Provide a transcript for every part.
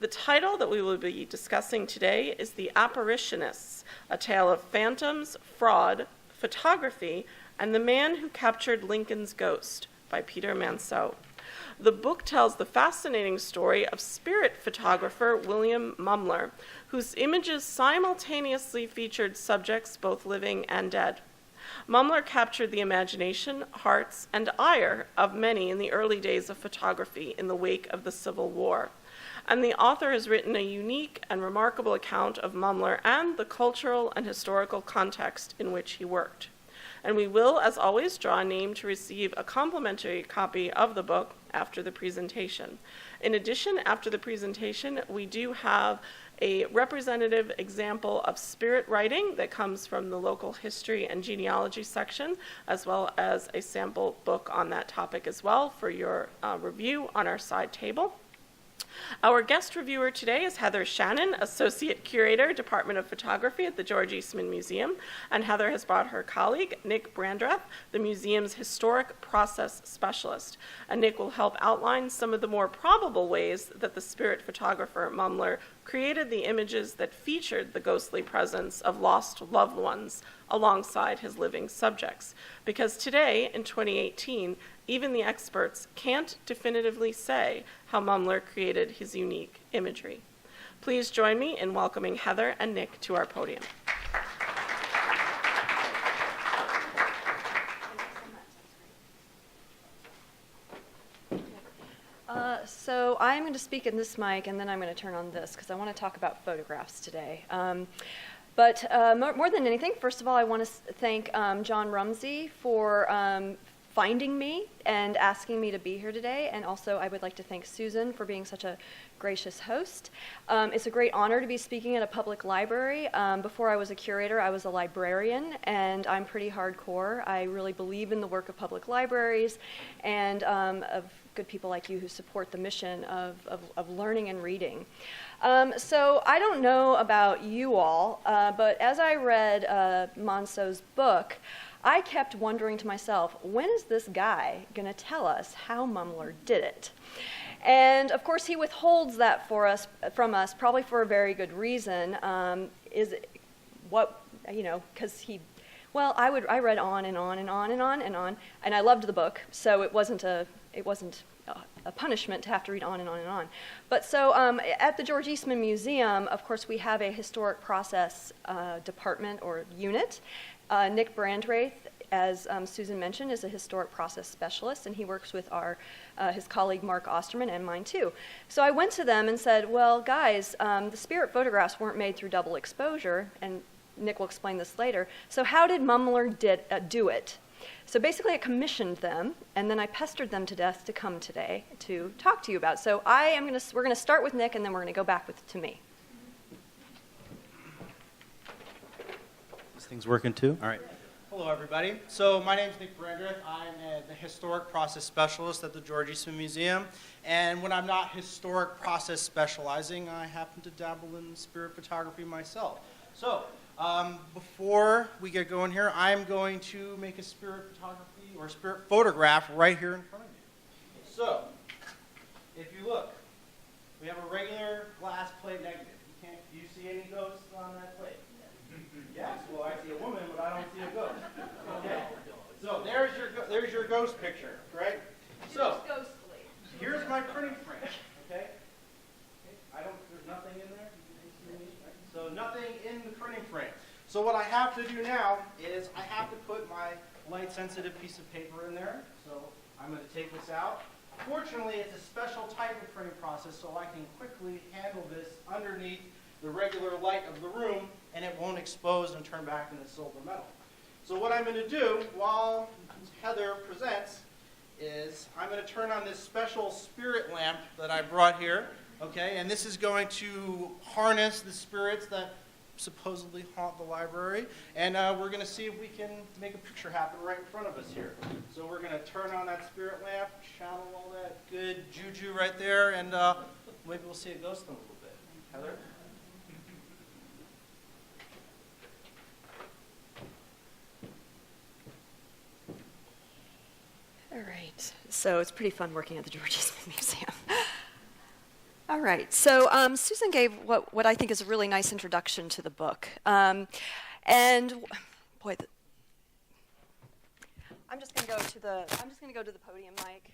The title that we will be discussing today is The Apparitionists, a tale of phantoms, fraud, photography, and the man who captured Lincoln's ghost by Peter Manseau. The book tells the fascinating story of spirit photographer William Mumler, whose images simultaneously featured subjects both living and dead. Mumler captured the imagination, hearts, and ire of many in the early days of photography in the wake of the Civil War. And the author has written a unique and remarkable account of Mumler and the cultural and historical context in which he worked. And we will, as always, draw a name to receive a complimentary copy of the book after the presentation. In addition, after the presentation, we do have a representative example of spirit writing that comes from the local history and genealogy section, as well as a sample book on that topic as well for your review on our side table. Our guest reviewer today is Heather Shannon, Associate Curator, Department of Photography at the George Eastman Museum, and Heather has brought her colleague, Nick Brandreth, the museum's Historic Process Specialist. And Nick will help outline some of the more probable ways that the spirit photographer Mumler created the images that featured the ghostly presence of lost loved ones alongside his living subjects. Because today, in 2018, even the experts can't definitively say how Mumler created his unique imagery. Please join me in welcoming Heather and Nick to our podium. So I'm going to speak in this mic, and then I'm going to turn on this, because I want to talk about photographs today. But more than anything, first of all, I want to thank John Rumsey for finding me and asking me to be here today. And also, I would like to thank Susan for being such a gracious host. It's a great honor to be speaking at a public library. Before I was a curator, I was a librarian, and I'm pretty hardcore. I really believe in the work of public libraries and of good people like you who support the mission of learning and reading. So I don't know about you all, but as I read Manseau's book, I kept wondering to myself, when is this guy going to tell us how Mumler did it? And of course, he withholds that from us, probably for a very good reason. I read on and on and on and on and on, and I loved the book, so it wasn't a punishment to have to read on and on and on. But so at the George Eastman Museum, of course, we have a historic process department or unit. Nick Brandreth, as Susan mentioned, is a historic process specialist, and he works with his colleague Mark Osterman and mine too. So I went to them and said, well, guys, the spirit photographs weren't made through double exposure, and Nick will explain this later. So how did Mumler do it? So basically, I commissioned them, and then I pestered them to death to come today to talk to you about it. So we're going to start with Nick, and then we're going to go back to me. This thing's working too? All right. Hello, everybody. So my name is Nick Brandreth. I'm the Historic Process Specialist at the George Eastman Museum. And when I'm not historic process specializing, I happen to dabble in spirit photography myself. So before we get going here, I'm going to make a spirit photography or spirit photograph right here in front of you. So if you look, we have a regular glass plate negative. Do you see any ghosts on that plate? Yes, well, I see a woman, but I don't see a ghost. Okay, so there's your ghost picture, right? So here's my printing frame. Okay, there's nothing in there. So nothing in the printing frame. So what I have to do now is I have to put my light-sensitive piece of paper in there. So I'm going to take this out. Fortunately, it's a special type of printing process, so I can quickly handle this underneath the regular light of the room, and it won't expose and turn back into silver metal. So what I'm going to do while Heather presents is I'm going to turn on this special spirit lamp that I brought here, okay, and this is going to harness the spirits that supposedly haunt the library, and we're going to see if we can make a picture happen right in front of us here. So we're going to turn on that spirit lamp, channel all that good juju right there, and maybe we'll see a ghost in a little bit. Heather? All right, so it's pretty fun working at the George Eastman Museum. All right, so Susan gave what I think is a really nice introduction to the book. And boy, I'm just going to go to the podium, Mike.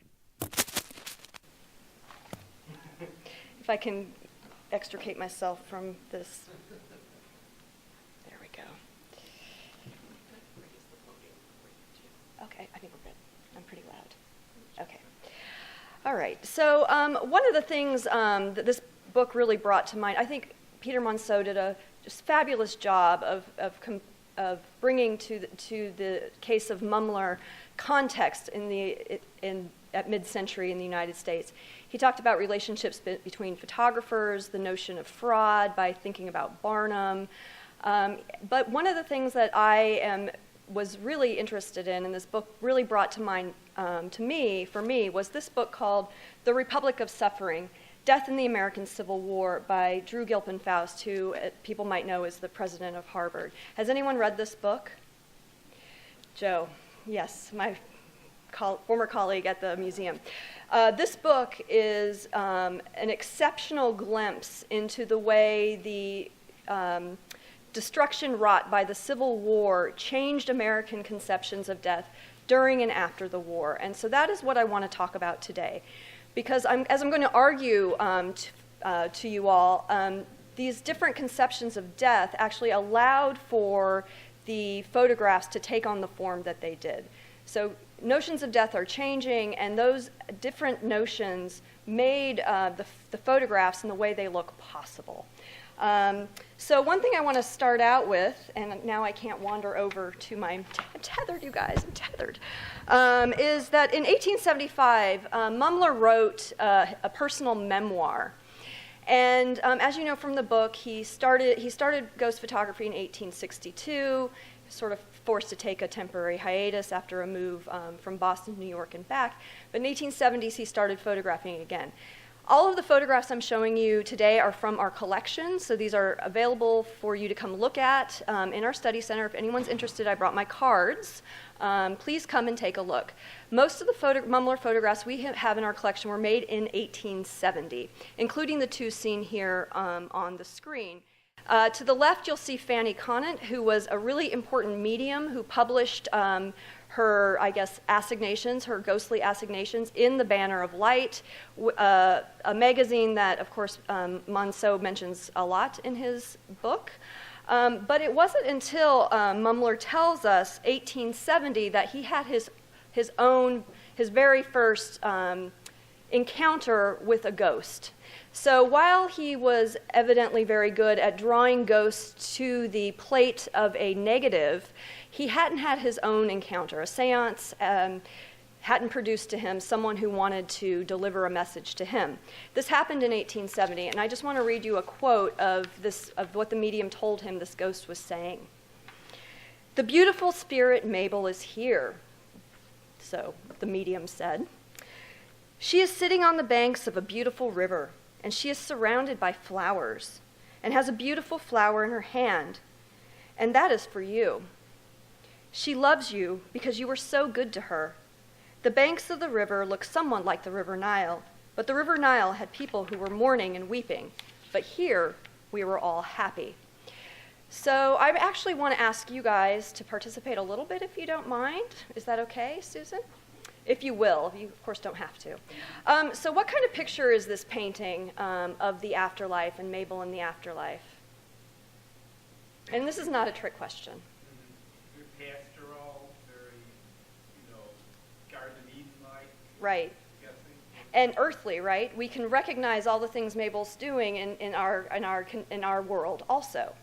If I can extricate myself from this. There we go. Okay, I think we're good. I'm pretty loud. Okay. All right. So one of the things that this book really brought to mind, I think Peter Monceau did a just fabulous job of bringing to the case of Mumler context at mid-century in the United States. He talked about relationships between photographers, the notion of fraud by thinking about Barnum. But one of the things that I was really interested in, and this book really brought to mind for me, was this book called The Republic of Suffering, Death in the American Civil War by Drew Gilpin Faust, who people might know as the president of Harvard. Has anyone read this book? Joe, yes, my former colleague at the museum. This book is an exceptional glimpse into the way the destruction wrought by the Civil War changed American conceptions of death during and after the war. And so that is what I want to talk about today. Because as I'm going to argue to you all, these different conceptions of death actually allowed for the photographs to take on the form that they did. So notions of death are changing, and those different notions made the photographs and the way they look possible. So one thing I want to start out with, and now I can't wander over to I'm tethered, you guys, I'm tethered, is that in 1875, Mumler wrote a personal memoir. And as you know from the book, he started ghost photography in 1862, sort of forced to take a temporary hiatus after a move from Boston to New York and back. But in the 1870s, he started photographing again. All of the photographs I'm showing you today are from our collection, so these are available for you to come look at in our study center. If anyone's interested, I brought my cards. Please come and take a look. Most of the Mumler photographs we have in our collection were made in 1870, including the two seen here on the screen. To the left, you'll see Fanny Conant, who was a really important medium who published her, assignations, her ghostly assignations in the Banner of Light, a magazine that, of course, Monceau mentions a lot in his book. But it wasn't until Mumler tells us 1870 that he had his very first encounter with a ghost. So while he was evidently very good at drawing ghosts to the plate of a negative, he hadn't had his own encounter. A seance hadn't produced to him someone who wanted to deliver a message to him. This happened in 1870, and I just want to read you a quote of what the medium told him this ghost was saying. "The beautiful spirit Mabel is here," so the medium said. "She is sitting on the banks of a beautiful river, and she is surrounded by flowers, and has a beautiful flower in her hand, and that is for you. She loves you because you were so good to her. The banks of the river look somewhat like the River Nile, but the River Nile had people who were mourning and weeping, but here we were all happy." So I actually want to ask you guys to participate a little bit if you don't mind. Is that okay, Susan? If you will. You, of course, don't have to. So what kind of picture is this painting of the afterlife and Mabel in the afterlife? And this is not a trick question. Very pastoral, very, Garden of Eden-like. Right. And earthly, right? We can recognize all the things Mabel's doing in our world also.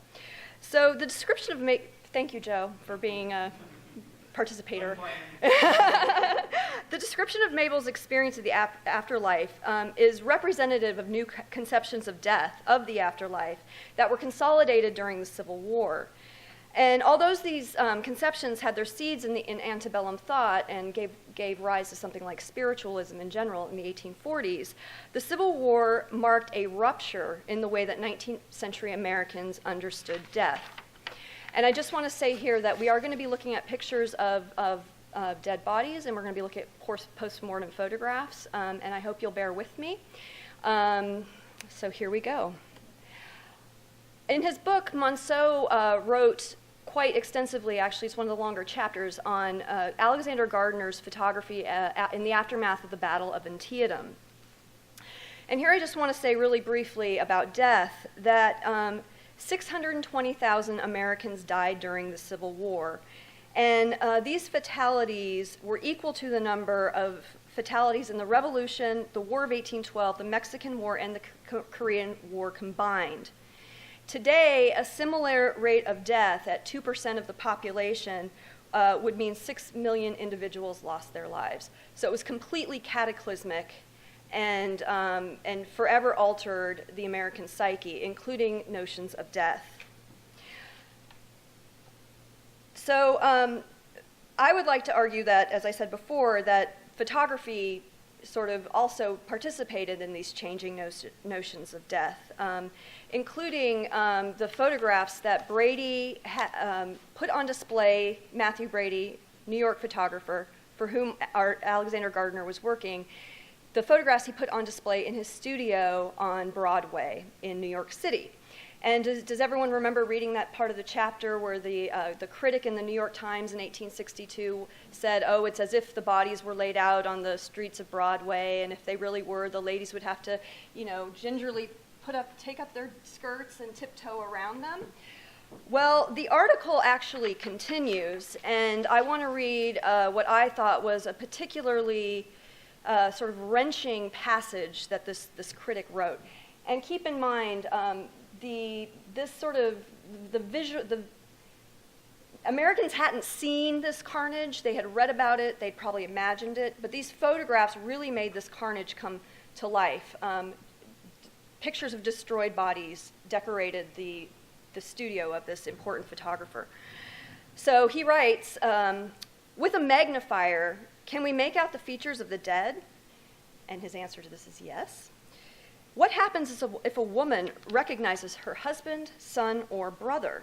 So the description of thank you, Joe, for being a participator. The description of Mabel's experience of the afterlife is representative of new conceptions of death, of the afterlife, that were consolidated during the Civil War. And although these conceptions had their seeds in antebellum thought and gave rise to something like spiritualism in general in the 1840s, the Civil War marked a rupture in the way that 19th century Americans understood death. And I just want to say here that we are going to be looking at pictures of dead bodies, and we're going to be looking at post-mortem photographs, and I hope you'll bear with me. So here we go. In his book, Monceau wrote quite extensively, actually, it's one of the longer chapters, on Alexander Gardner's photography in the aftermath of the Battle of Antietam. And here I just want to say really briefly about death that 620,000 Americans died during the Civil War. And these fatalities were equal to the number of fatalities in the Revolution, the War of 1812, the Mexican War, and the Korean War combined. Today, a similar rate of death at 2% of the population would mean 6 million individuals lost their lives. So it was completely cataclysmic and forever altered the American psyche, including notions of death. So I would like to argue that, as I said before, that photography sort of also participated in these changing notions of death, including the photographs that Brady put on display, Matthew Brady, New York photographer, for whom Alexander Gardner was working, the photographs he put on display in his studio on Broadway in New York City. And does everyone remember reading that part of the chapter where the critic in the New York Times in 1862 said, oh, it's as if the bodies were laid out on the streets of Broadway, and if they really were, the ladies would have to, gingerly take up their skirts and tiptoe around them? Well, the article actually continues, and I want to read what I thought was a particularly sort of wrenching passage that this critic wrote. And keep in mind, the Americans hadn't seen this carnage. They had read about it. They'd probably imagined it. But these photographs really made this carnage come to life. Pictures of destroyed bodies decorated the studio of this important photographer. So he writes, with a magnifier, can we make out the features of the dead? And his answer to this is yes. What happens if a woman recognizes her husband, son, or brother?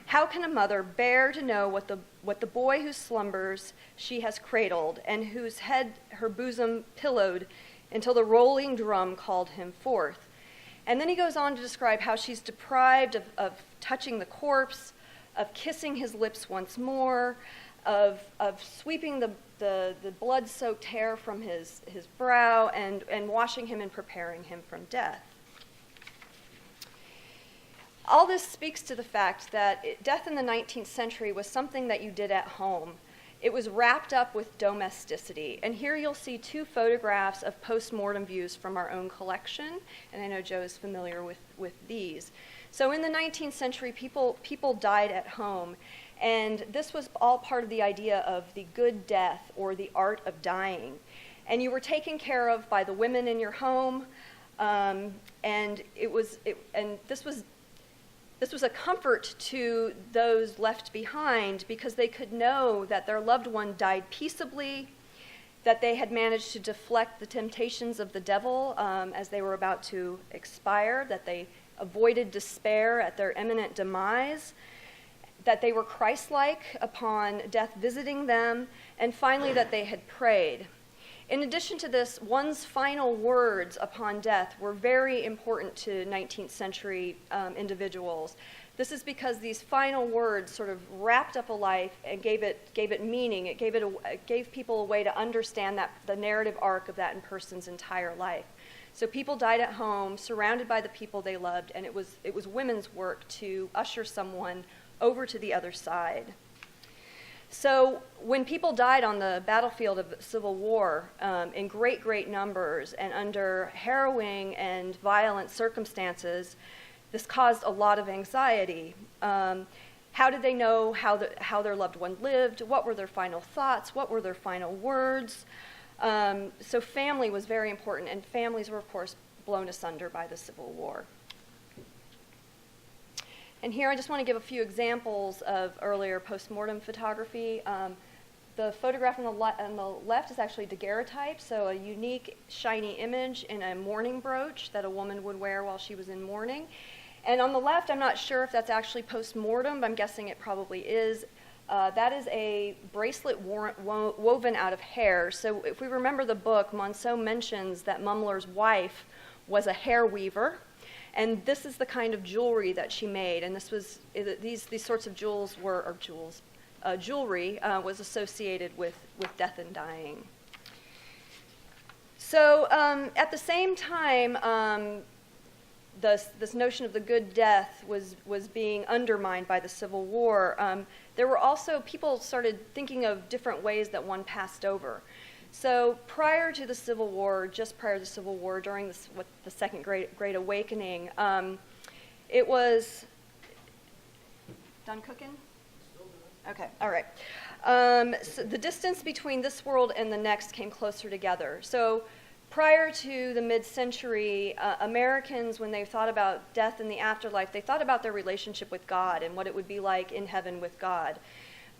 How can a mother bear to know what the boy whose slumbers she has cradled and whose head her bosom pillowed until the rolling drum called him forth? And then he goes on to describe how she's deprived of touching the corpse, of kissing his lips once more, of sweeping the blood-soaked hair from his brow and washing him and preparing him from death. All this speaks to the fact that death in the 19th century was something that you did at home. It was wrapped up with domesticity. And here you'll see two photographs of post-mortem views from our own collection, and I know Joe is familiar with these. So in the 19th century, people died at home, and this was all part of the idea of the good death or the art of dying. And you were taken care of by the women in your home, and this was a comfort to those left behind because they could know that their loved one died peaceably, that they had managed to deflect the temptations of the devil as they were about to expire, that they avoided despair at their imminent demise, that they were Christ-like upon death visiting them, and finally that they had prayed. In addition to this, one's final words upon death were very important to 19th century individuals. This is because these final words sort of wrapped up a life and gave it meaning. It gave people a way to understand the narrative arc of that person's entire life. So people died at home, surrounded by the people they loved, and it was women's work to usher someone over to the other side. So when people died on the battlefield of the Civil War in great, great numbers and under harrowing and violent circumstances, this caused a lot of anxiety. How did they know how their loved one lived? What were their final thoughts? What were their final words? So family was very important, and families were, of course, blown asunder by the Civil War. And here I just want to give a few examples of earlier postmortem photography. The photograph on the left is actually daguerreotype, so a unique shiny image in a mourning brooch that a woman would wear while she was in mourning. And on the left, I'm not sure if that's actually postmortem, but I'm guessing it probably is. That is a bracelet woven out of hair. So if we remember the book, Monceau mentions that Mummler's wife was a hair weaver, and this is the kind of jewelry that she made. And this was these sorts of jewelry was associated with death and dying. So at the same time, this notion of the good death was being undermined by the Civil War. There were also, people started thinking of different ways that one passed over. So prior to the Civil War, just prior to the Civil War, during the Second Great Awakening, it was, done cooking? Okay, all right. So the distance between this world and the next came closer together. So prior to the mid-century, Americans, when they thought about death and the afterlife, they thought about their relationship with God and what it would be like in heaven with God.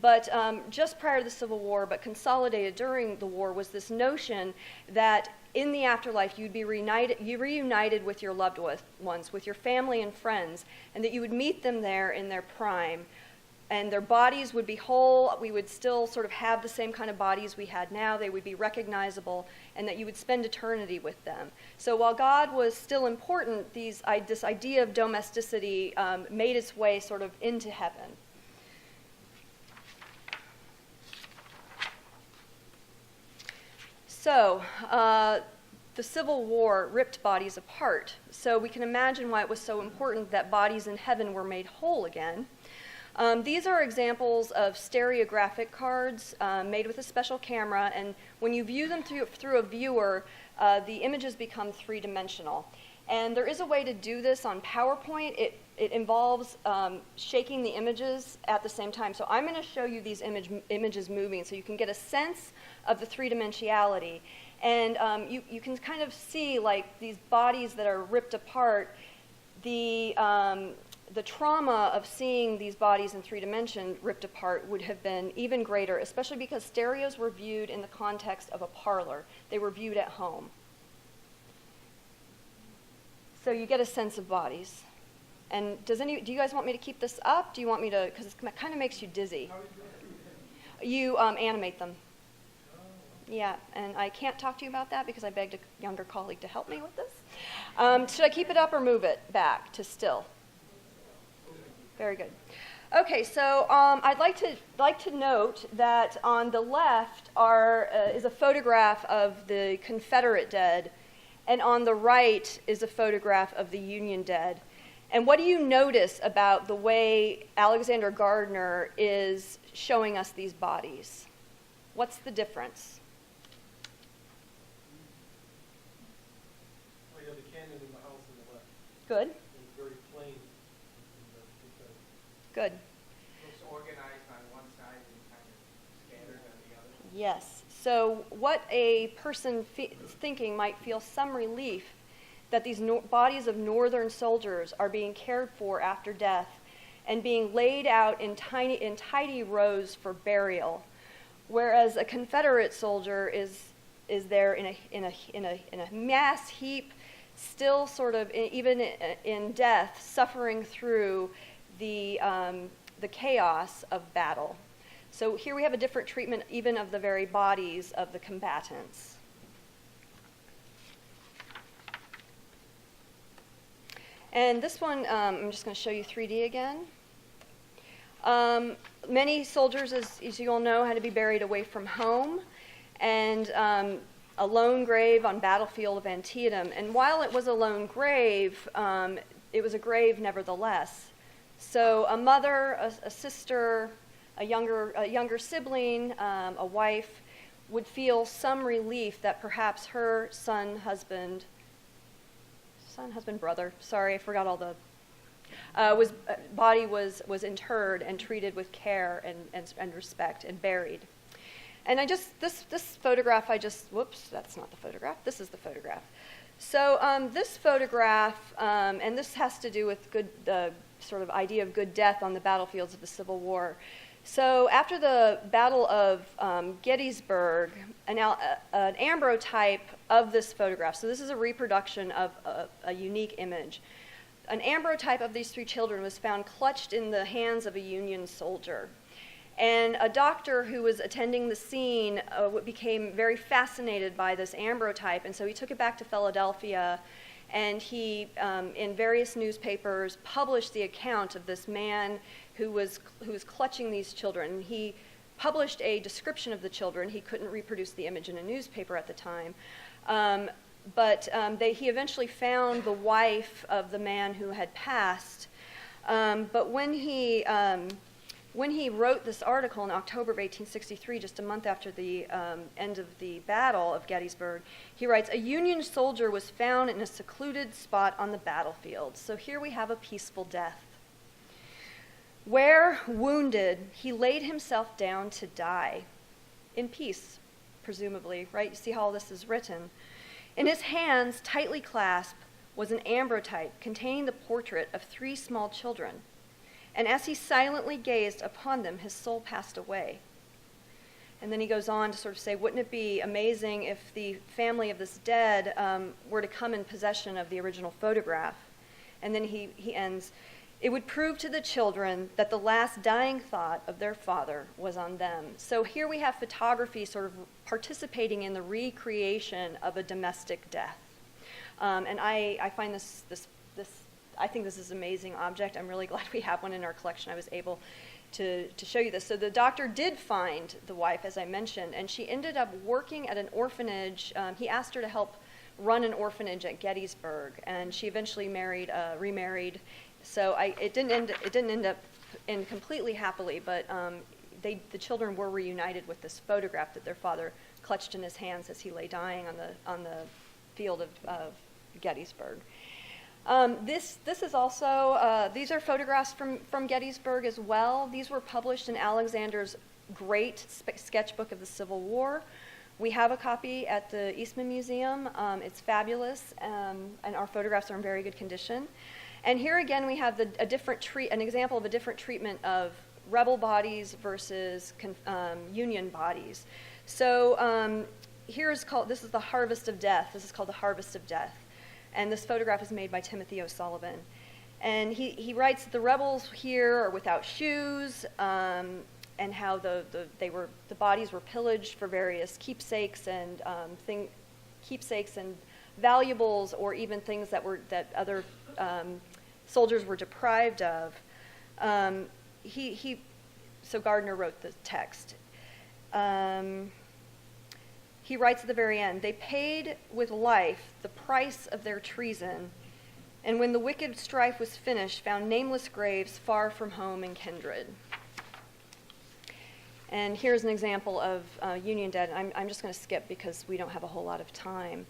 But just prior to the Civil War, but consolidated during the war, was this notion that in the afterlife you'd be reunited with your loved ones, with your family and friends, and that you would meet them there in their prime. And their bodies would be whole. We would still sort of have the same kind of bodies we had now. They would be recognizable, and that you would spend eternity with them. So while God was still important, this idea of domesticity made its way sort of into heaven. So the Civil War ripped bodies apart. So we can imagine why it was so important that bodies in heaven were made whole again. These are examples of stereographic cards made with a special camera, and when you view them through a viewer, the images become three-dimensional. And there is a way to do this on PowerPoint. It involves shaking the images at the same time. So I'm going to show you these images moving so you can get a sense of the three-dimensionality. And you can kind of see, like, these bodies that are ripped apart. The trauma of seeing these bodies in 3 dimensions ripped apart would have been even greater, especially because stereos were viewed in the context of a parlor. They were viewed at home. So you get a sense of bodies. And do you guys want me to keep this up? Do you want me to, because it kind of makes you dizzy. You animate them. Yeah, and I can't talk to you about that because I begged a younger colleague to help me with this. Should I keep it up or move it back to still? Very good. Okay, so I'd like to note that on the left is a photograph of the Confederate dead, and on the right is a photograph of the Union dead. And what do you notice about the way Alexander Gardner is showing us these bodies? What's the difference? Oh, yeah, the canyon in the house on the left. Good. It's very plain. Good. Looks organized on one side and kind of scattered on the other. Yes. So what a person thinking might feel some relief that these bodies of Northern soldiers are being cared for after death and being laid out in tidy rows for burial, whereas a Confederate soldier is there in a mass heap, still sort of even in death, suffering through the chaos of battle. So here we have a different treatment even of the very bodies of the combatants. And this one, I'm just going to show you 3D again. Many soldiers, as you all know, had to be buried away from home, and a lone grave on battlefield of Antietam. And while it was a lone grave, it was a grave nevertheless. So a mother, a sister, a younger sibling, a wife would feel some relief that perhaps her brother, sorry, I forgot all the, body was interred and treated with care and respect and buried. And this photograph, whoops, that's not the photograph, this is the photograph. So this photograph, and this has to do with the sort of idea of good death on the battlefields of the Civil War. So after the Battle of Gettysburg, an ambrotype of this photograph, so this is a reproduction of a unique image. An ambrotype of these 3 children was found clutched in the hands of a Union soldier. And a doctor who was attending the scene became very fascinated by this ambrotype, and so he took it back to Philadelphia and he, in various newspapers, published the account of this man who was clutching these children. He published a description of the children. He couldn't reproduce the image in a newspaper at the time. He eventually found the wife of the man who had passed. But when he wrote this article in October of 1863, just a month after the end of the Battle of Gettysburg, he writes, "A Union soldier was found in a secluded spot on the battlefield." So here we have a peaceful death, where, wounded, he laid himself down to die, in peace, presumably, right? You see how all this is written. In his hands, tightly clasped, was an ambrotype containing the portrait of 3 small children. And as he silently gazed upon them, his soul passed away. And then he goes on to sort of say, wouldn't it be amazing if the family of this dead were to come in possession of the original photograph? And then he ends, "It would prove to the children that the last dying thought of their father was on them." So here we have photography sort of participating in the recreation of a domestic death. And I find this I think this is an amazing object. I'm really glad we have one in our collection. I was able to show you this. So the doctor did find the wife, as I mentioned, and she ended up working at an orphanage. He asked her to help run an orphanage at Gettysburg, and she eventually remarried. So it didn't end completely happily, but the children were reunited with this photograph that their father clutched in his hands as he lay dying on the field of Gettysburg. This is also, these are photographs from Gettysburg as well. These were published in Alexander's great sketchbook of the Civil War. We have a copy at the Eastman Museum. It's fabulous, and our photographs are in very good condition. And here again we have an example of a different treatment of rebel bodies versus Union bodies. So this is the Harvest of Death. This is called the Harvest of Death. And this photograph is made by Timothy O'Sullivan. And he writes that the rebels here are without shoes, and how the bodies were pillaged for various keepsakes and valuables, or even things that other soldiers were deprived of. So Gardner wrote the text. He writes at the very end, "They paid with life the price of their treason, and when the wicked strife was finished, found nameless graves far from home and kindred." And here's an example of Union dead. I'm just going to skip because we don't have a whole lot of time.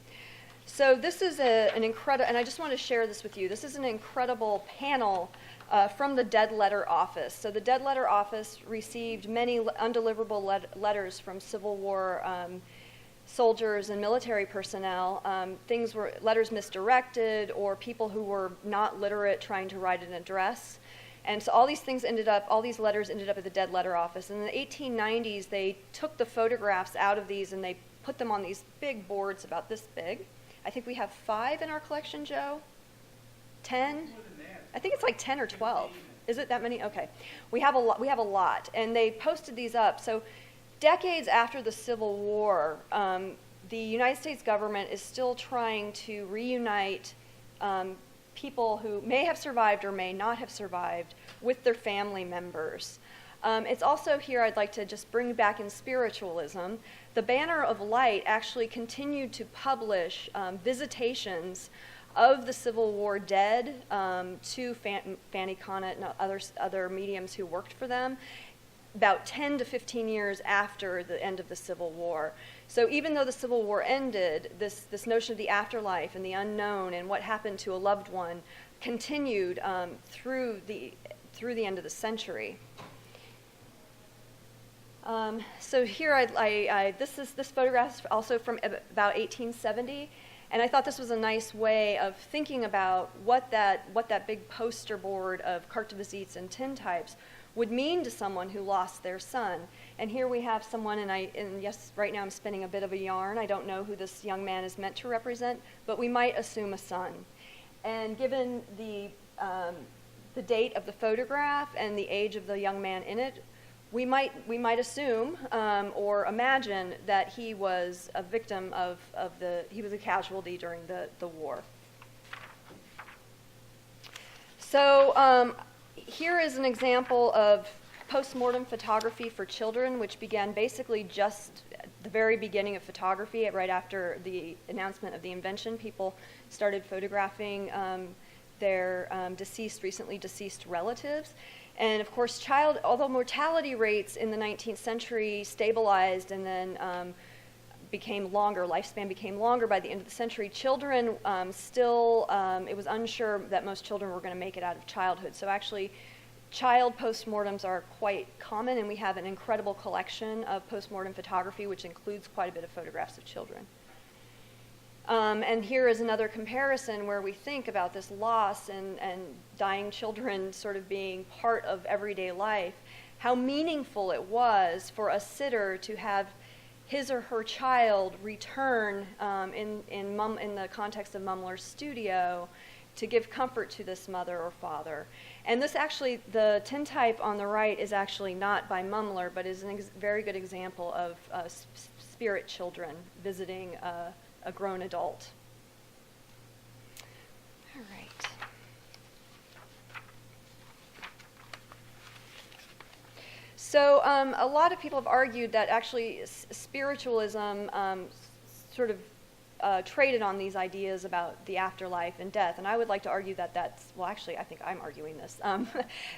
So this is an incredible, and I just want to share this with you. This is an incredible panel from the Dead Letter Office. So the Dead Letter Office received many undeliverable letters from Civil War soldiers and military personnel. Letters misdirected, or people who were not literate trying to write an address. And so all these letters ended up at the Dead Letter Office. In the 1890s, they took the photographs out of these and they put them on these big boards about this big. I think we have 5 in our collection, Joe? 10? I think it's like 10 or 12. Is it that many? Okay. We have a lot. And they posted these up. So decades after the Civil War, the United States government is still trying to reunite people who may have survived or may not have survived with their family members. It's also here I'd like to just bring back in spiritualism. The Banner of Light actually continued to publish visitations of the Civil War dead to Fanny Conant and other mediums who worked for them, about 10 to 15 years after the end of the Civil War. So even though the Civil War ended, this notion of the afterlife and the unknown and what happened to a loved one continued through the end of the century. So here, this photograph is also from about 1870, and I thought this was a nice way of thinking about what that big poster board of carte de visites and tintypes would mean to someone who lost their son. And here we have someone, and yes, right now I'm spinning a bit of a yarn. I don't know who this young man is meant to represent, but we might assume a son. And given the date of the photograph and the age of the young man in it, we might assume or imagine that he was a victim he was a casualty during the war. So here is an example of postmortem photography for children, which began basically just at the very beginning of photography. Right after the announcement of the invention, people started photographing their recently deceased relatives. And of course, although mortality rates in the 19th century stabilized and then lifespan became longer by the end of the century, children it was unsure that most children were going to make it out of childhood. So actually, child postmortems are quite common, and we have an incredible collection of postmortem photography, which includes quite a bit of photographs of children. And here is another comparison where we think about this loss and dying children sort of being part of everyday life, how meaningful it was for a sitter to have his or her child return in the context of Mumler's studio to give comfort to this mother or father. And this actually, the tintype on the right is actually not by Mumler, but is a very good example of spirit children visiting a grown adult. All right. So a lot of people have argued that actually spiritualism sort of traded on these ideas about the afterlife and death. And I would like to argue that actually, I think I'm arguing this,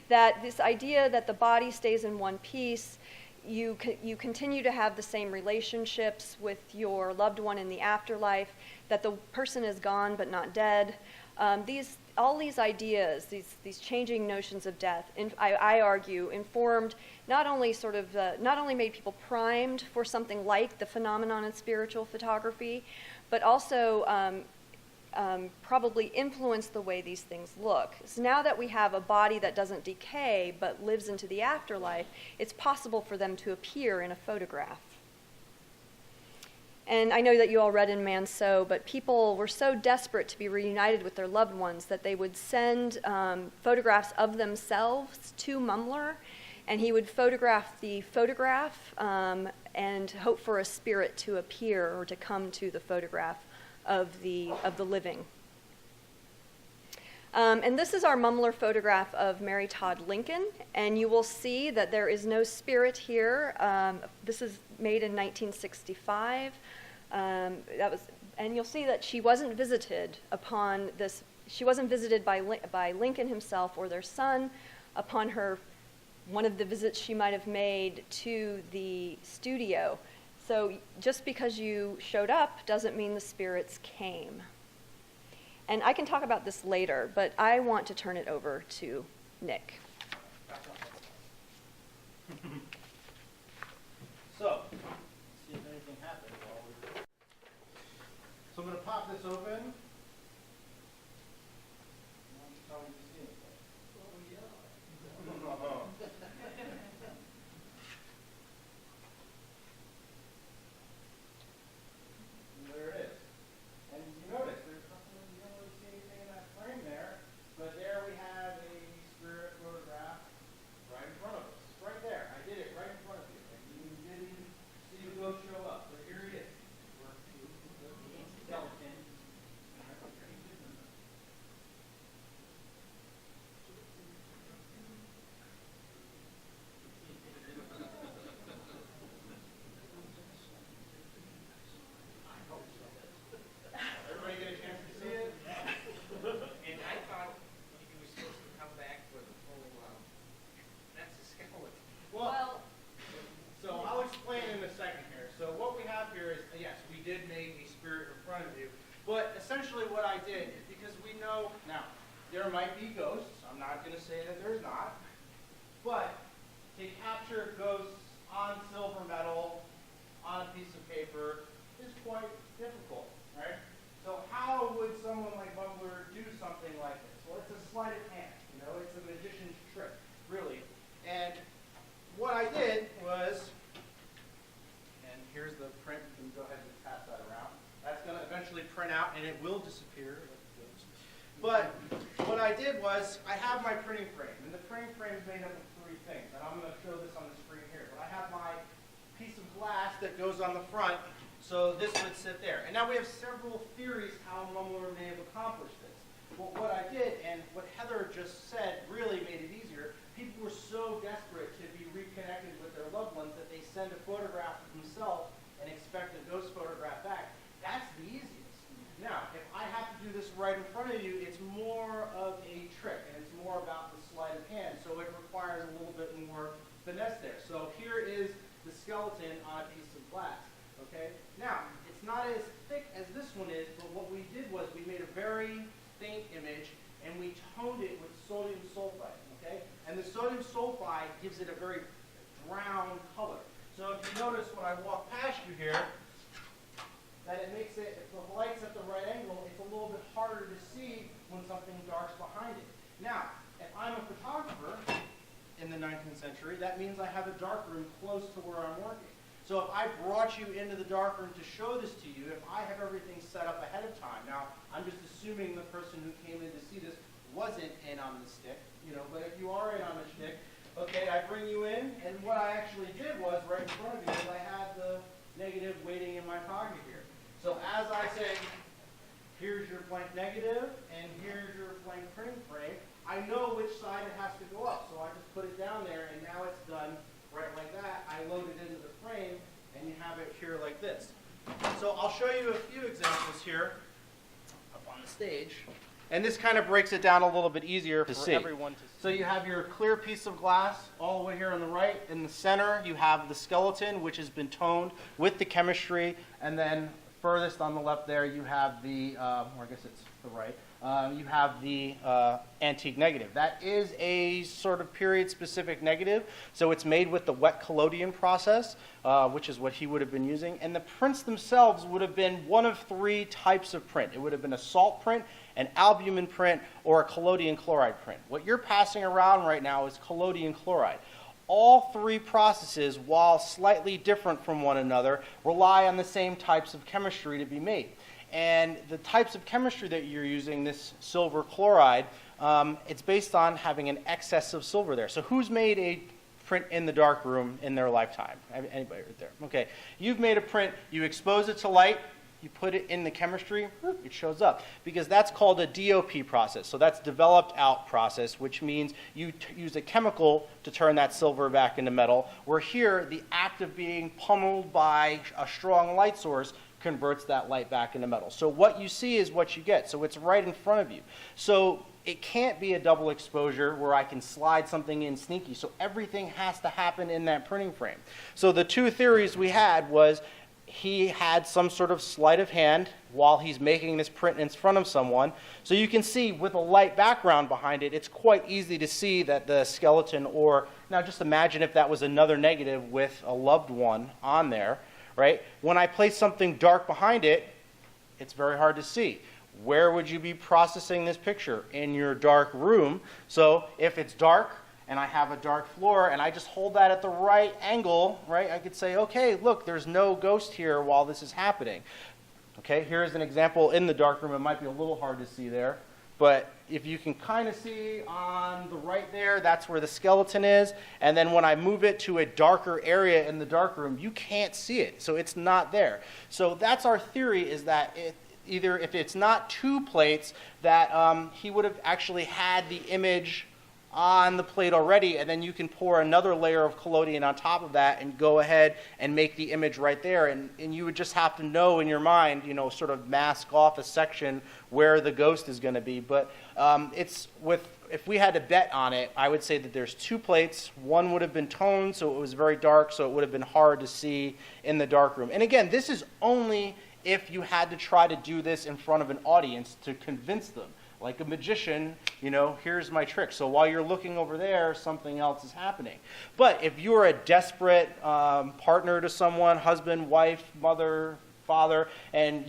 that this idea that the body stays in one piece, you continue to have the same relationships with your loved one in the afterlife, that the person is gone but not dead. All these ideas, these changing notions of death, I argue, informed not only made people primed for something like the phenomenon in spiritual photography, but also probably influenced the way these things look. So now that we have a body that doesn't decay but lives into the afterlife, it's possible for them to appear in a photograph. And I know that you all read in Manceau, but people were so desperate to be reunited with their loved ones that they would send photographs of themselves to Mumler, and he would photograph the photograph and hope for a spirit to appear or to come to the photograph of the living. And this is our Mumler photograph of Mary Todd Lincoln, and you will see that there is no spirit here. This is made in 1965. And you'll see that she wasn't visited upon this. She wasn't visited by Lincoln himself or their son upon one of the visits she might have made to the studio. So just because you showed up doesn't mean the spirits came. And I can talk about this later, but I want to turn it over to Nick. So, see if anything happens while we're... So I'm going to pop this open. Tell me if you see anything. And there it is. And you notice there's nothing, you don't really see anything in that frame there, but there we have a spirit photograph right in front of us. Right there. I did it right in front of you. And you didn't see the ghost show up. But here he is. Skeleton. Everybody get a chance to see it? And I thought he was supposed to come back with a full, that's a skeleton. Well, so I'll explain in a second here. So what we have here is, yes, we did make a spirit in front of you, but essentially what I did is because we know, now, there might be ghosts. I'm not going to say that there's not, but to capture ghosts on silver metal, on a piece of paper, is quite difficult, right? So how would someone like Mumler do something like this? Well, it's a sleight of hand, it's a magician's trick, really. And what I did was, and here's the print, you can go ahead and pass that around. That's going to eventually print out and it will disappear. But what I did was, I have my printing frame, and the printing frame is made up of three things, and I'm going to show this on the screen here. But I have my piece of glass that goes on the front, so this would sit there. And now we have several theories how Mumler may have accomplished this. Well, what I did, and what Heather just said really made it easier. People were so desperate to be reconnected with their loved ones that they send a photograph of themselves and expect a ghost photograph back. That's the easiest. Now, if I have to do this right in front of you, it's more of a trick, and it's more about the sleight of hand, so it requires a little bit more finesse there. So here is the skeleton on a piece of glass, okay? Now, it's not as thick as this one is, but what we did was we made a very faint image, and we toned it with sodium sulfide, okay? And the sodium sulfide gives it a very brown color. So if you notice when I walk past you here, that it makes it, if the light's at the right angle, it's a little bit harder to see when something dark's behind it. Now, if I'm a photographer in the 19th century, that means I have a dark room close to where I'm working. So if I brought you into the dark room to show this to you, if I have everything set up ahead of time, now I'm just assuming the person who came in to see this wasn't in on the stick, you know, but if you are in on the stick, okay, I bring you in, and what I actually did was, right in front of you, is I had the negative waiting in my pocket here. So as I say, here's your blank negative, and here's your blank printing frame, I know which side it has to go up. So I just put it down there, and now it's done right like that. I load it into the frame, and you have it here like this. So I'll show you a few examples here up on the stage. And this kind of breaks it down a little bit easier for everyone to see. So you have your clear piece of glass all the way here on the right. In the center, you have the skeleton, which has been toned with the chemistry, and then furthest on the left there, you have the, or I guess it's the right, you have the antique negative. That is a sort of period-specific negative, so it's made with the wet collodion process, which is what he would have been using. And the prints themselves would have been one of three types of print. It would have been a salt print, an albumin print, or a collodion chloride print. What you're passing around right now is collodion chloride. All three processes, while slightly different from one another, rely on the same types of chemistry to be made. And the types of chemistry that you're using, this silver chloride, it's based on having an excess of silver there. So who's made a print in the dark room in their lifetime? Anybody right there? Okay. You've made a print, you expose it to light, you put it in the chemistry, it shows up. Because that's called a DOP process. So that's developed out process, which means you use a chemical to turn that silver back into metal. Where here, the act of being pummeled by a strong light source converts that light back into metal. So what you see is what you get. So it's right in front of you. So it can't be a double exposure where I can slide something in sneaky. So everything has to happen in that printing frame. So the two theories we had was he had some sort of sleight of hand while he's making this print in front of someone. So you can see with a light background behind it, it's quite easy to see that the skeleton, or now just imagine if that was another negative with a loved one on there, right? When I place something dark behind it, it's very hard to see. Where would you be processing this picture? In your dark room. So if it's dark, and I have a dark floor, and I just hold that at the right angle, right? I could say, okay, look, there's no ghost here while this is happening. Okay, here's an example in the dark room. It might be a little hard to see there, but if you can kind of see on the right there, that's where the skeleton is. And then when I move it to a darker area in the dark room, you can't see it, so it's not there. So that's our theory, is that either if it's not two plates, that he would have actually had the image on the plate already, and then you can pour another layer of collodion on top of that and go ahead and make the image right there. And you would just have to know in your mind, you know, sort of mask off a section where the ghost is going to be. But if we had to bet on it, I would say that there's two plates. One would have been toned, so it was very dark, so it would have been hard to see in the dark room. And again, this is only if you had to try to do this in front of an audience to convince them. Like a magician, you know, here's my trick. So while you're looking over there, something else is happening. But if you're a desperate partner to someone, husband, wife, mother, father, and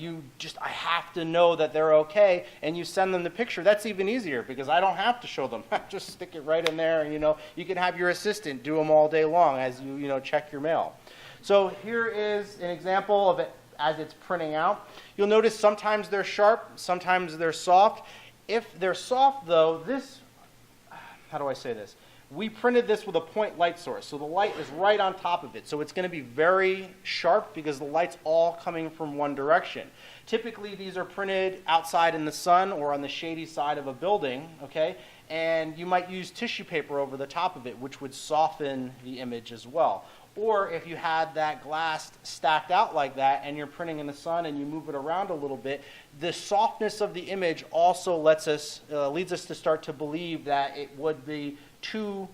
I have to know that they're okay, and you send them the picture, that's even easier because I don't have to show them. Just stick it right in there, and, you know, you can have your assistant do them all day long as you check your mail. So here is an example of it as it's printing out. You'll notice sometimes they're sharp, sometimes they're soft. If they're soft, though, how do I say this? We printed this with a point light source, so the light is right on top of it. So it's going to be very sharp because the light's all coming from one direction. Typically, these are printed outside in the sun or on the shady side of a building, okay? And you might use tissue paper over the top of it, which would soften the image as well. Or if you had that glass stacked out like that and you're printing in the sun and you move it around a little bit, the softness of the image also leads us to start to believe that it would be two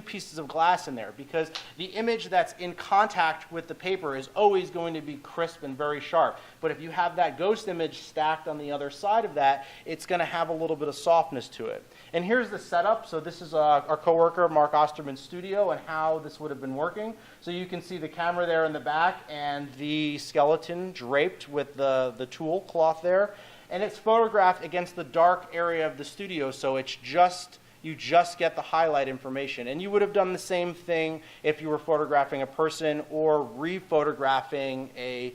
pieces of glass in there, because the image that's in contact with the paper is always going to be crisp and very sharp. But if you have that ghost image stacked on the other side of that, it's going to have a little bit of softness to it. And here's the setup. So this is our coworker Mark Osterman's studio and how this would have been working. So you can see the camera there in the back and the skeleton draped with the tool cloth there. And it's photographed against the dark area of the studio, so it's you just get the highlight information. And you would have done the same thing if you were photographing a person or re-photographing a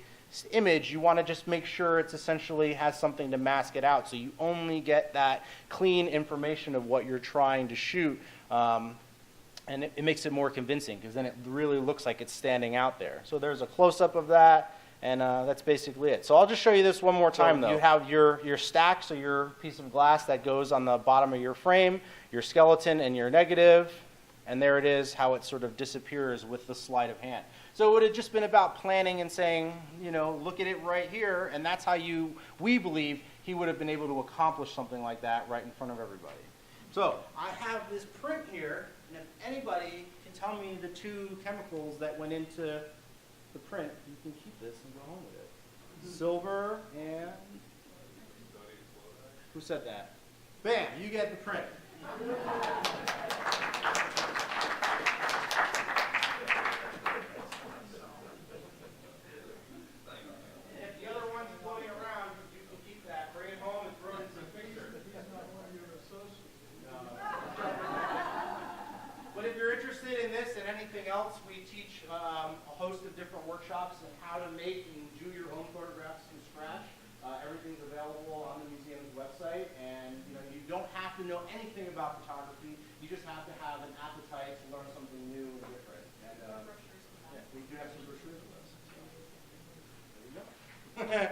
image. You want to just make sure it's essentially has something to mask it out, so you only get that clean information of what you're trying to shoot. And it makes it more convincing, because then it really looks like it's standing out there. So there's a close-up of that. And that's basically it. So I'll just show you this one more time, though. You have your stack, so your piece of glass that goes on the bottom of your frame, your skeleton, and your negative. And there it is, how it sort of disappears with the sleight of hand. So it would have just been about planning and saying, you know, look at it right here. And that's how we believe he would have been able to accomplish something like that right in front of everybody. So I have this print here. And if anybody can tell me the two chemicals that went into the print, you can keep this and go home with it. Silver and... Who said that? Bam, you get the print. If the other one's floating around, you can keep that, bring it home and throw it into the picture. But if you're interested in this and anything else, we teach a host of different workshops on how to make and do your own photographs from scratch. Everything's available on the museum's website, and you don't have to know anything about photography. You just have to have an appetite to learn something new and different. And yeah, we do have some brochures with us. So, there you go.